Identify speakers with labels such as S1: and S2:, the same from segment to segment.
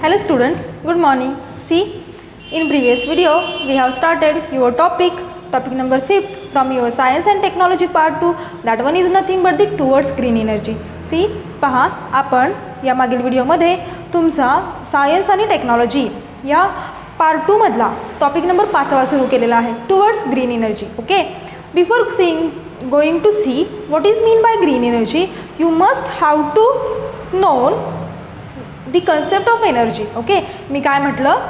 S1: Hello students, good morning. See, in previous video we have started your topic number 5 from your science and technology part 2. That one is nothing but the towards green energy. See, पहा आपण या मागील व्हिडिओमध्ये तुमचा science आणि technology या part 2 मधला topic number 5 सुरू केलेला आहे, towards green energy. Okay, before going to see what is mean by green energy, you must have to know the concept of energy. Okay, मी काय म्हटलं,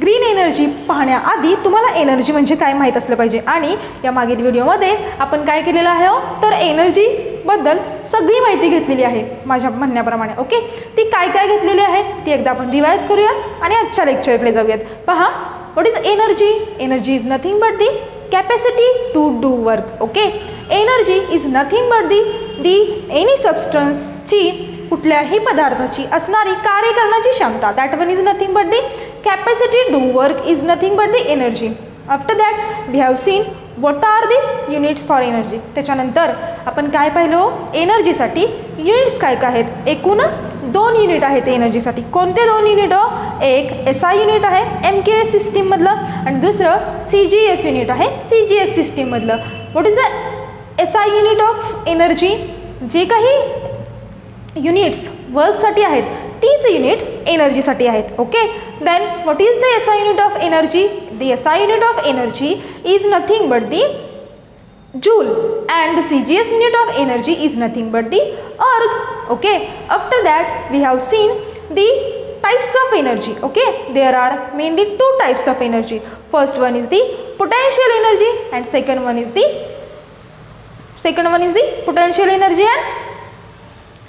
S1: ग्रीन एनर्जी पाहण्याआधी तुम्हाला एनर्जी म्हणजे काय माहीत असलं पाहिजे. आणि या मागील व्हिडिओमध्ये आपण काय केलेलं आहे तर एनर्जीबद्दल सगळी माहिती घेतलेली आहे माझ्या म्हणण्याप्रमाणे. ओके, ती काय काय घेतलेली आहे ती एकदा आपण रिवाइज करूयात आणि आजच्या लेक्चरकडे जाऊयात. पहा, what is energy? Energy is nothing but the capacity to do work. Okay, energy is nothing but the any सबस्टन्सची कुठल्याही पदार्थाची असणारी कार्य करण्याची क्षमता. That one is nothing but the capacity do work is nothing but the energy. After that we have seen what are the units for energy. त्याच्यानंतर आपण काय पाहिलं, एनर्जीसाठी युनिट्स काय काय आहेत. एकूण 2 युनिट आहेत एनर्जीसाठी. कोणते 2 युनिट? एक SI युनिट आहे MKS सिस्टीममधलं आणि दुसरं CGS युनिट आहे CGS सिस्टीममधलं. What is the SI unit of energy? जे काही युनिट्स वर्कसाठी आहेत तीच युनिट एनर्जीसाठी आहेत. Okay, then what is the SI unit of energy? The SI unit of energy is nothing but the joule and the CGS unit of energy is nothing but the erg. Okay, after that we have seen the types of energy. Okay, there are mainly 2 types of energy. First one is the potential energy and second one is the potential energy and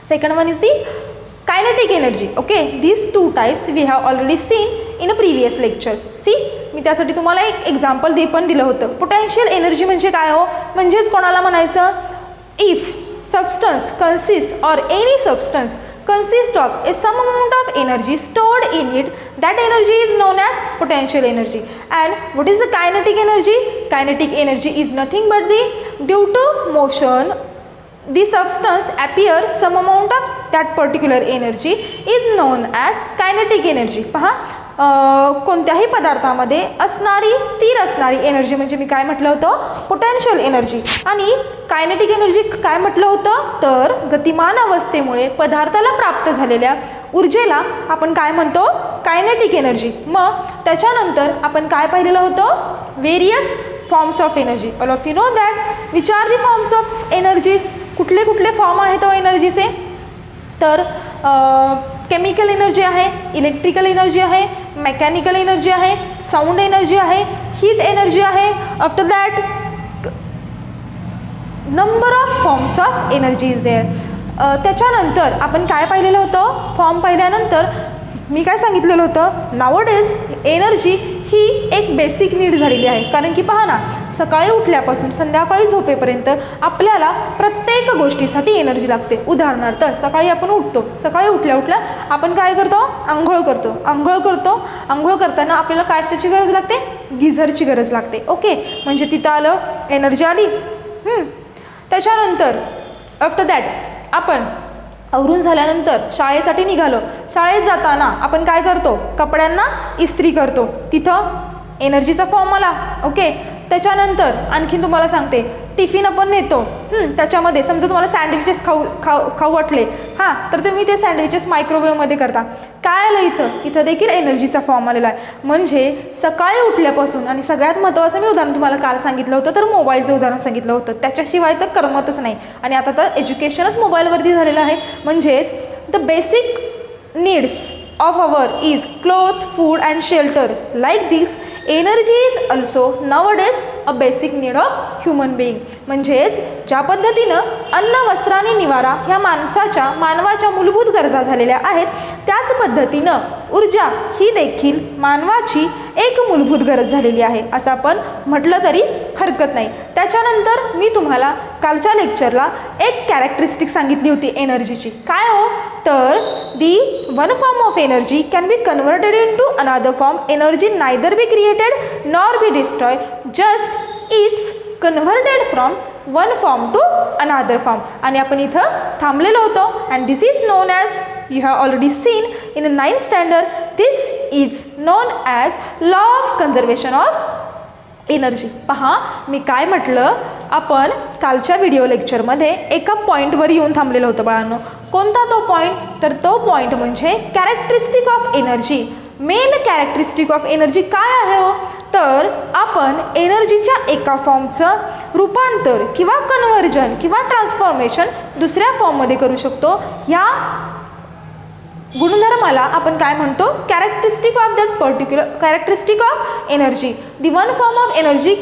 S1: second one is the kinetic energy. Okay, these 2 types we have already seen in a previous lecture. See, मी त्यासाठी तुम्हाला एक example पण दिलं होतं. Potential energy म्हणजे काय हो? म्हणजेच कोणाला म्हणायचं, इफ सबस्टन्स कन्सिस्ट और any substance consist of a some amount of energy stored in it, that energy is known as potential energy. And what is the kinetic energy? Kinetic energy is nothing but the due to motion the substance appear some amount of that particular energy is known as kinetic energy. पहा, कोणत्याही पदार्थामध्ये असणारी स्थिर असणारी energy म्हणजे मी काय म्हटलं होतं, पोटेन्शियल एनर्जी. आणि कायनेटिक एनर्जी काय म्हटलं होतं तर गतिमान अवस्थेमुळे पदार्थाला प्राप्त झालेल्या ऊर्जेला आपण काय म्हणतो, कायनेटिक एनर्जी. मग त्याच्यानंतर आपण काय पाहिलेलं होतं, various forms of energy. All of you know that which are the forms of energies. कुठले कुठले फॉर्म आहेत एनर्जीचे? तर केमिकल एनर्जी आहे, इलेक्ट्रिकल एनर्जी आहे, मेकॅनिकल एनर्जी आहे, साऊंड एनर्जी आहे, हीट एनर्जी आहे. After that number of forms of energy is there. त्याच्यानंतर आपण काय पाहिलेलं होतं, फॉर्म पाहिल्यानंतर मी काय सांगितलेलं होतं, नावडेज एनर्जी ही एक बेसिक नीड झालेली आहे. कारण की पहा ना, सकाळी उठल्यापासून संध्याकाळी झोपेपर्यंत आपल्याला प्रत्येक गोष्टीसाठी एनर्जी लागते. उदाहरणार्थ सकाळी आपण उठतो, सकाळी उठल्या उठल्या आपण काय करतो, आंघोळ करतो. आंघोळ करताना आपल्याला कायची गरज लागते, गिझरची गरज लागते. ओके, म्हणजे तिथं आलं एनर्जी आली. त्याच्यानंतर आफ्टर दॅट आपण आवरून झाल्यानंतर शाळेसाठी निघालो. शाळेत जाताना आपण काय करतो, कपड्यांना इस्त्री करतो. तिथं एनर्जीचा फॉर्म आला. ओके, त्याच्यानंतर आणखीन तुम्हाला सांगते, टिफिन आपण नेतो. त्याच्यामध्ये समजा तुम्हाला सँडविचेस खाऊ वाटले, हां, तर तुम्ही ते सँडविचेस मायक्रोवेव्हमध्ये करता. काय आलं इथं देखील एनर्जीचा फॉर्म आलेला आहे. म्हणजे सकाळी उठल्यापासून, आणि सगळ्यात महत्त्वाचं मी उदाहरण तुम्हाला काल सांगितलं होतं, तर मोबाईलचं उदाहरण सांगितलं होतं. त्याच्याशिवाय तर करमतच नाही. आणि आता तर एज्युकेशनच मोबाईलवरती झालेलं आहे. म्हणजेच the basic needs of our is cloth, food and shelter. Like this energy is also nowadays a basic need of human being. म्हणजेच ज्या पद्धतीनं अन्न, वस्त्र आणि निवारा ह्या मानवाच्या मूलभूत गरजा झालेल्या आहेत, त्याच पद्धतीनं ऊर्जा ही देखील मानवाची एक मूलभूत गरज झालेली आहे, असं आपण म्हटलं तरी हरकत नाही. त्याच्यानंतर मी तुम्हाला कालच्या लेक्चरला एक कॅरेक्टरिस्टिक सांगितली होती एनर्जीची. काय हो, तर the one form of energy can be converted in to another form. Energy neither be created nor be destroy, just it's converted from one form to another form. आणि आपण इथं थांबलेलो होतो. And this is known as, you have already seen in 9th standard, this is known as law of conservation of energy. पहा मी काय म्हटलं, आपण कालच्या व्हिडिओ लेक्चरमध्ये एका पॉईंटवर येऊन थांबलेलं होतं बाळांनो. कोणता तो पॉईंट? तर तो पॉईंट म्हणजे characteristic of energy. Main characteristic of energy काय आहे हो? तर आपण एनर्जीच्या एका फॉर्मचं रूपांतर किंवा कन्व्हर्जन किंवा ट्रान्सफॉर्मेशन दुसऱ्या फॉर्ममध्ये करू शकतो. ह्या गुणधर्माला आपण काय म्हणतो? Characteristic of that particular characteristic of energy. The one form of energy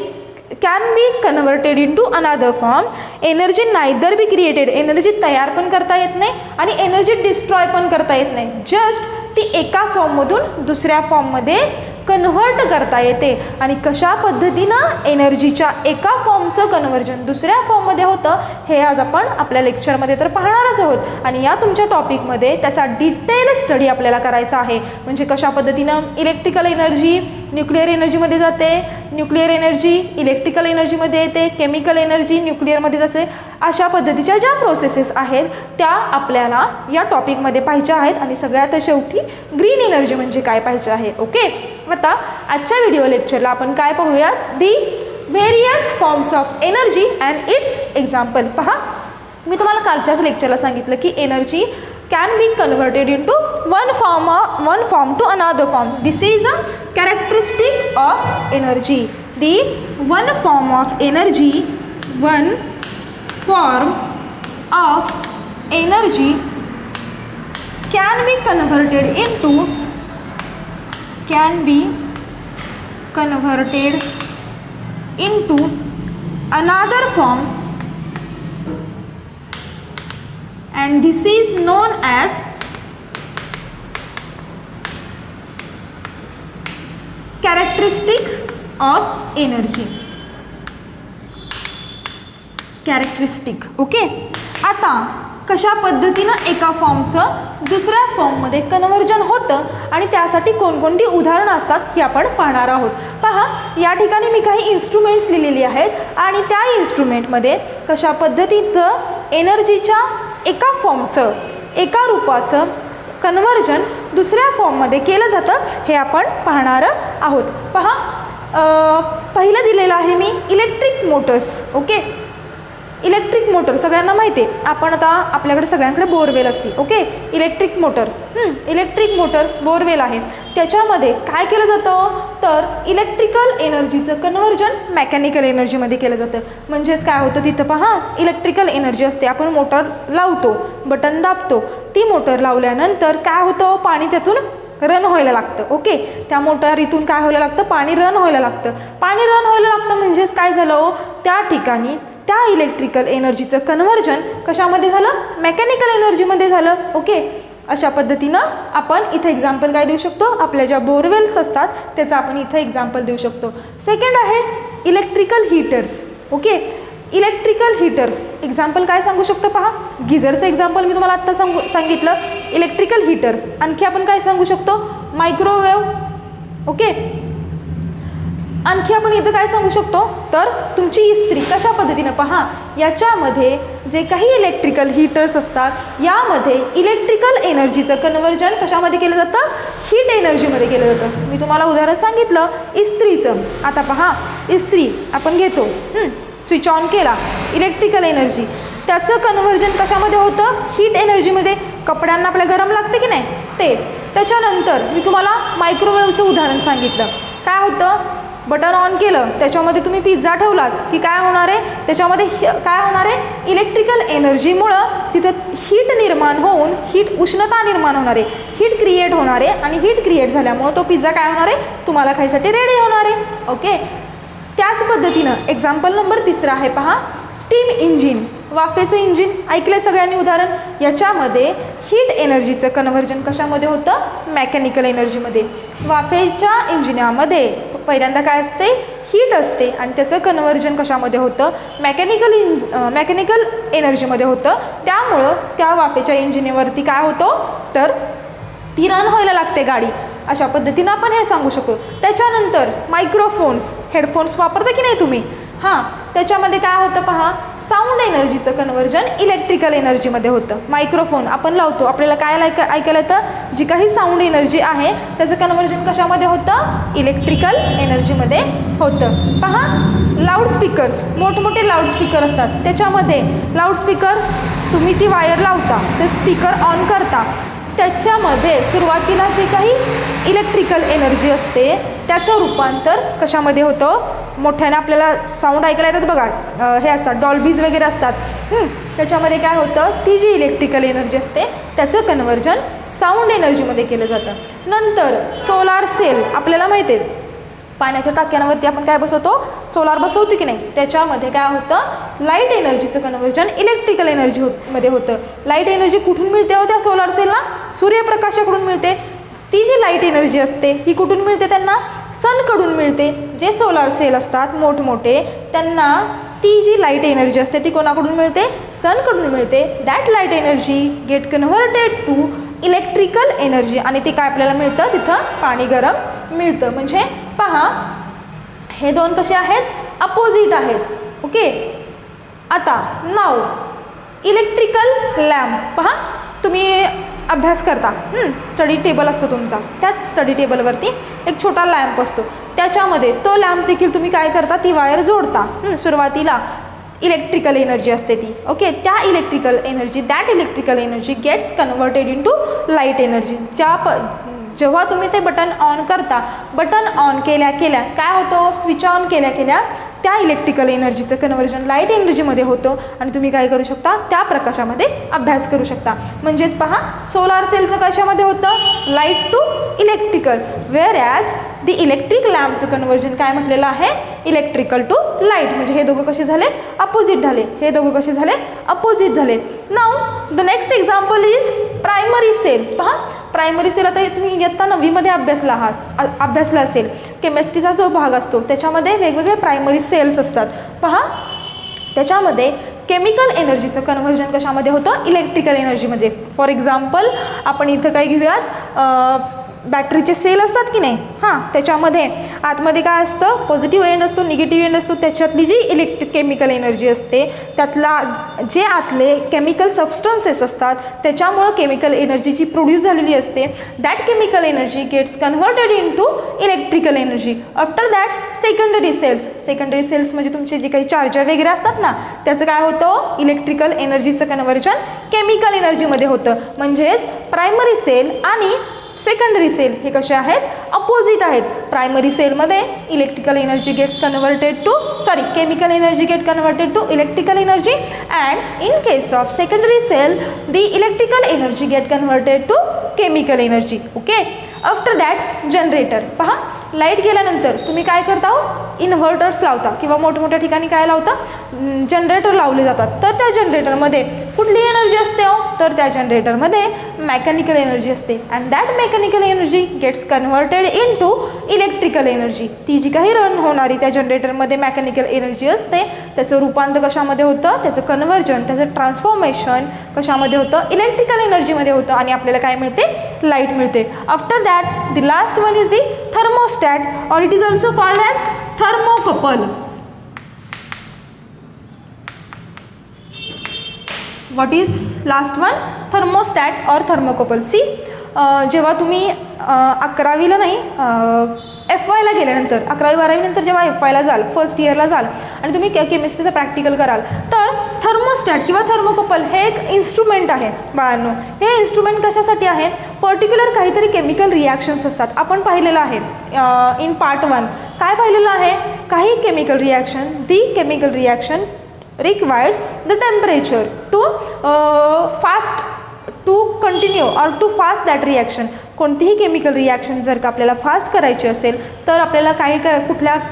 S1: can be converted in to another form. Energy neither be created, energy तयार पण करता येत नाही आणि एनर्जी डिस्ट्रॉय पण करता येत नाही. जस्ट ती एका फॉर्ममधून दुसऱ्या फॉर्ममध्ये कन्व्हर्ट करता येते. आणि कशा पद्धतीनं एनर्जीच्या एका फॉर्मचं कन्व्हर्जन दुसऱ्या फॉर्ममध्ये होतं हे आज आपण आपल्या लेक्चरमध्ये तर पाहणारच आहोत. आणि या तुमच्या टॉपिकमध्ये त्याचा डिटेल स्टडी आपल्याला करायचा आहे. म्हणजे कशा पद्धतीनं इलेक्ट्रिकल एनर्जी न्यूक्लिअर एनर्जीमध्ये जाते, न्यूक्लिअर एनर्जी इलेक्ट्रिकल एनर्जीमध्ये येते, केमिकल एनर्जी न्यूक्लिअरमध्ये जाते. अशा पद्धतीच्या ज्या प्रोसेसेस आहेत त्या आपल्याला या टॉपिकमध्ये पाहिजे आहेत. आणि सगळ्यात शेवटी ग्रीन एनर्जी म्हणजे काय पाहिजे आहे. ओके, आता आजच्या व्हिडिओ लेक्चरला आपण काय पाहूयात? The various forms of energy and its example. पहा मी तुम्हाला कालच्याच लेक्चरला सांगितलं की energy can be converted in to one form to another form. This is a characteristic of energy. The one form of energy, one form of energy can be converted into another form, and this is known as characteristic of energy. Characteristic. Okay, आता कशा पद्धतीनं एका फॉर्मचं दुसऱ्या फॉर्ममध्ये conversion होतं आणि त्यासाठी कोणकोणती उदाहरणं असतात हे आपण पाहणार आहोत. पहा या ठिकाणी मी काही इन्स्ट्रुमेंट्स लिहिलेली आहेत आणि त्या इन्स्ट्रुमेंटमध्ये कशा पद्धतीचं एनर्जीच्या एका फॉर्मचं एका रूपाचं कन्व्हर्जन दुसऱ्या फॉर्ममध्ये केलं जातं हे आपण पाहणार आहोत. पहा पहिलं दिलेलं आहे मी electric motors. Okay, electric motor सगळ्यांना माहिती आहे. आपण आता आपल्याकडे सगळ्यांकडे बोरवेल असते. ओके, इलेक्ट्रिक मोटर बोरवेल आहे. त्याच्यामध्ये काय केलं जातं? तर इलेक्ट्रिकल एनर्जीचं कन्व्हर्जन मेकॅनिकल एनर्जीमध्ये केलं जातं. म्हणजेच काय होतं तिथं पहा इलेक्ट्रिकल एनर्जी असते. आपण मोटर लावतो, बटन दाबतो, ती मोटर लावल्यानंतर काय होतं? पाणी त्यातून रन व्हायला लागतं. ओके, त्या मोटारीतून काय व्हायला लागतं? पाणी रन व्हायला लागतं. पाणी रन व्हायला लागतं म्हणजेच काय झालं? त्या ठिकाणी त्या इलेक्ट्रिकल एनर्जीचं कन्व्हर्जन कशामध्ये झालं? मेकॅनिकल एनर्जीमध्ये झालं. ओके, अशा पद्धतीनं आपण इथं एक्झाम्पल काय देऊ शकतो? आपल्या ज्या बोरवेल्स असतात त्याचं आपण इथं एक्झाम्पल देऊ शकतो. सेकंड आहे electrical heaters. Okay, electrical heater example काय सांगू शकतो? पहा गिझरचं एक्झाम्पल मी तुम्हाला आत्ता सांगितलं. Electrical heater. आणखी आपण काय सांगू शकतो? मायक्रोवेव्ह. ओके, आणखी आपण इथं काय सांगू शकतो? तर तुमची इस्त्री कशा पद्धतीनं पहा याच्यामध्ये जे काही इलेक्ट्रिकल हीटर्स असतात यामध्ये इलेक्ट्रिकल एनर्जीचं कन्व्हर्जन कशामध्ये केलं जातं? हीट एनर्जीमध्ये केलं जातं. मी तुम्हाला उदाहरण सांगितलं इस्त्रीचं. आता पहा इस्त्री आपण घेतो, स्विच ऑन केला, इलेक्ट्रिकल एनर्जी, त्याचं कन्व्हर्जन कशामध्ये होतं? हीट एनर्जीमध्ये. कपड्यांना आपल्या गरम लागते की नाही ते. त्याच्यानंतर मी तुम्हाला मायक्रोवेव्हचं उदाहरण सांगितलं. काय होतं? बटन ऑन केलं, त्याच्यामध्ये तुम्ही पिझ्झा ठेवलात की काय होणार आहे? त्याच्यामध्ये काय होणार आहे? इलेक्ट्रिकल एनर्जीमुळं तिथं हीट निर्माण होऊन उष्णता निर्माण होणार आहे, हीट क्रिएट होणार आहे आणि हीट क्रिएट झाल्यामुळं तो पिझ्झा काय होणार आहे? तुम्हाला खायसाठी रेडी होणार आहे. ओके, त्याच पद्धतीनं एक्झाम्पल नंबर 3 आहे पहा स्टीम इंजिन. वाफेचं इंजिन ऐकलं सगळ्यांनी उदाहरण. याच्यामध्ये हीट एनर्जीचं कन्व्हर्जन कशामध्ये होतं? मेकॅनिकल एनर्जीमध्ये. वाफेच्या इंजिनामध्ये पहिल्यांदा काय असते? हीट असते आणि त्याचं कन्व्हर्जन कशामध्ये होतं? मेकॅनिकल एनर्जीमध्ये होतं. त्यामुळं त्या वाफेच्या इंजिनवरती काय होतं? तर ती रन व्हायला लागते गाडी. अशा पद्धतीनं आपण हे सांगू शकतो. त्याच्यानंतर मायक्रोफोन्स, हेडफोन्स वापरता की नाही तुम्ही? हां, त्याच्यामध्ये काय होतं पहा, साऊंड एनर्जीचं कन्वर्जन इलेक्ट्रिकल एनर्जीमध्ये होतं. मायक्रोफोन आपण लावतो, आपल्याला काय ऐकायला येतं, जी काही साऊंड एनर्जी आहे त्याचं कन्वर्जन कशामध्ये होतं, इलेक्ट्रिकल एनर्जीमध्ये होतं. पहा लाऊडस्पीकर्स, मोठमोठे लाऊडस्पीकर असतात, त्याच्यामध्ये लाऊडस्पीकर तुम्ही ती वायर लावता, ते स्पीकर ऑन करता, त्याच्यामध्ये सुरुवातीला जे काही इलेक्ट्रिकल एनर्जी असते त्याचं रूपांतर कशामध्ये होतं, मोठ्याने आपल्याला साऊंड ऐकायला येतात बघा, हे असतात डॉल्बीज वगैरे असतात, त्याच्यामध्ये काय होतं, ती जी इलेक्ट्रिकल एनर्जी असते त्याचं कन्वर्जन साऊंड एनर्जीमध्ये केलं जातं. नंतर सोलार सेल, आपल्याला माहिती आहे पाण्याच्या टाक्यांवरती आपण काय बसवतो, सोलार बसवतो की नाही, त्याच्यामध्ये काय होतं, लाईट एनर्जीचं कन्वर्जन इलेक्ट्रिकल एनर्जीमध्ये होतं. लाईट एनर्जी कुठून मिळते हो त्या सोलार सेलला, सूर्यप्रकाशाकडून मिळते. ती जी लाईट एनर्जी असते ही कुठून मिळते, त्यांना सनकडून मिळते. जे सोलार सेल असतात मोठमोठे त्यांना ती जी लाईट एनर्जी असते ती कोणाकडून मिळते, सनकडून मिळते. That light energy get converted to electrical energy, आणि ते काय आपल्याला मिळतं, तिथं पाणी गरम मिळतं. म्हणजे पहा हे दोन कसे आहेत, अपोजिट आहेत. ओके, आता नाव इलेक्ट्रिकल लॅम्प, पहा तुम्ही अभ्यास करता, स्टडी टेबल असतो तुमचा, त्या स्टडी टेबलवरती एक छोटा लॅम्प असतो, त्याच्यामध्ये तो लॅम्प देखील तुम्ही काय करता, ती वायर जोडता. सुरुवातीला इलेक्ट्रिकल एनर्जी असते ती. ओके, त्या electrical energy, that electrical energy gets converted in to light energy. जेव्हा तुम्ही ते बटन ऑन करता, बटन ऑन केल्या केल्या काय होतं, स्विच ऑन केल्या केल्या त्या इलेक्ट्रिकल एनर्जीचं कन्वर्जन लाईट एनर्जीमध्ये होतं आणि तुम्ही काय करू शकता, त्या प्रकाशामध्ये अभ्यास करू शकता. म्हणजेच पहा सोलार सेलचं कशामध्ये होतं, light to electrical, where as the electric लॅम्पचं कन्वर्जन काय म्हटलेलं आहे, इलेक्ट्रिकल टू लाईट. म्हणजे हे दोघं कसे झाले, अपोजिट झाले. हे दोघं कसे झाले, अपोजिट झाले. Now the next example is primary cell. पहा प्रायमरी सेल, आता तुम्ही इयत्ता 9वीमध्ये अभ्यासला असेल, केमिस्ट्रीचा जो भाग असतो त्याच्यामध्ये वेगवेगळे प्रायमरी सेल्स असतात. पहा त्याच्यामध्ये केमिकल एनर्जीचं कन्वर्जन कशामध्ये होतं, इलेक्ट्रिकल एनर्जीमध्ये. फॉर एक्झाम्पल आपण इथं काय घेऊयात, बॅटरीचे सेल असतात की नाही, त्याच्यामध्ये आतमध्ये काय असतं, पॉझिटिव्ह एंड असतो, निगेटिव्ह एंड असतो. त्याच्यातली जी केमिकल एनर्जी असते त्यातला जे आतले केमिकल सबस्टन्सेस असतात त्याच्यामुळं केमिकल एनर्जी जी प्रोड्यूस झालेली असते, that chemical energy gets converted in to electrical energy. After that secondary cells. Secondary cells म्हणजे तुमचे जे काही चार्जर वगैरे असतात ना, त्याचं काय होतं, इलेक्ट्रिकल एनर्जीचं कन्वर्जन केमिकल एनर्जीमध्ये होतं. म्हणजेच प्रायमरी सेल आणि सेकंडरी सेल हे कसे आहेत, अपोजिट आहेत. प्रायमरी सेलमध्ये electrical energy gets converted to chemical energy get converted to electrical energy, and in case of secondary cell the electrical energy get converted to chemical energy. Okay, after that generator. पहा लाईट गेल्यानंतर तुम्ही काय करता, inverters लावता किंवा मोठमोठ्या ठिकाणी काय लावता, जनरेटर लावले जातात. तर त्या जनरेटरमध्ये कुठली एनर्जी असते हो, तर त्या जनरेटरमध्ये मेकॅनिकल एनर्जी असते, and that mechanical energy gets converted in to electrical energy. ती जी काही रन होणारी त्या जनरेटरमध्ये मेकॅनिकल एनर्जी असते त्याचं रूपांतर कशामध्ये होतं, त्याचं कन्व्हर्जन, त्याचं ट्रान्सफॉर्मेशन कशामध्ये होतं, इलेक्ट्रिकल एनर्जीमध्ये होतं, आणि आपल्याला काय मिळते, लाईट मिळते. After that the last one is the thermostat, or it is also called as thermocouple. What is last one? Thermostat or thermocouple. See, जेव्हा तुम्ही 11वीला नाही FYला गेल्यानंतर 11वी-12वी नंतर जेव्हा FYला जाल, फर्स्ट इयरला जाल आणि तुम्ही केमिस्ट्रीचं प्रॅक्टिकल कराल, तर थर्मोस्टॅट किंवा थर्मोकपल हे एक इन्स्ट्रुमेंट आहे बाळांनो. हे इन्स्ट्रुमेंट कशासाठी आहे, पर्टिक्युलर काहीतरी केमिकल रिॲक्शन्स असतात. आपण पाहिलेलं आहे इन पार्ट 1. काय पाहिलेलं आहे, काही chemical reaction, the chemical reaction requires the temperature to continue or to fast that reaction. कोणतीही केमिकल रिॲक्शन जर का आपल्याला फास्ट करायची असेल तर आपल्याला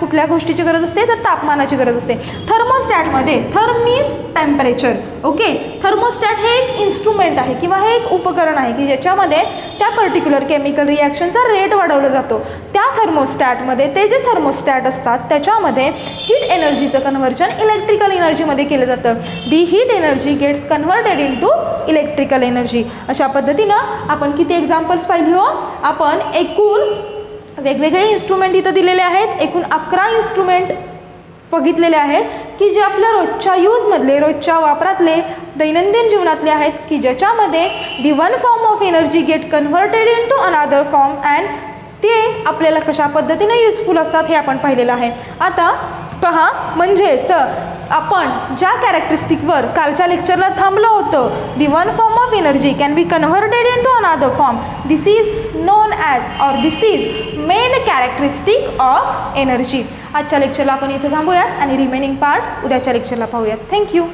S1: कुठल्या गोष्टीची गरज असते, तर तापमानाची गरज असते. थर्मोस्टॅटमध्ये therm means temperature. Okay, thermostat हे एक इन्स्ट्रुमेंट आहे किंवा हे एक उपकरण आहे की ज्याच्यामध्ये त्या पर्टिक्युलर केमिकल रिॲक्शनचा रेट वाढवला जातो. त्या थर्मोस्टॅटमध्ये ते जे थर्मोस्टॅट असतात त्याच्यामध्ये हीट एनर्जीचं कन्व्हर्जन इलेक्ट्रिकल एनर्जीमध्ये केलं जातं. The heat energy gets converted in to electrical energy. अशा पद्धतीनं आपण किती एक्झाम्पल्स पाहिली हो, आपण एकूण वेगवेगळे इन्स्ट्रुमेंट इथं दिलेले आहेत. एकूण 11 इन्स्ट्रुमेंट बघितलेले आहेत की जे आपल्या रोजच्या यूजमधले, रोजच्या वापरातले, दैनंदिन जीवनातले आहेत की ज्याच्यामध्ये the one form of energy get converted in to another form and ते आपल्याला कशा पद्धतीने युजफुल असतात हे आपण पाहिलेलं आहे. आता पहा, म्हणजेच आपण ज्या कॅरेक्टरिस्टिकवर कालच्या लेक्चरला थांबलो होतो, the one form of energy can be converted in to another form, this is known as or this is main characteristic of energy. आजच्या लेक्चरला आपण इथं थांबूयात आणि रिमेनिंग पार्ट उद्याच्या लेक्चरला पाहूयात. थँक्यू.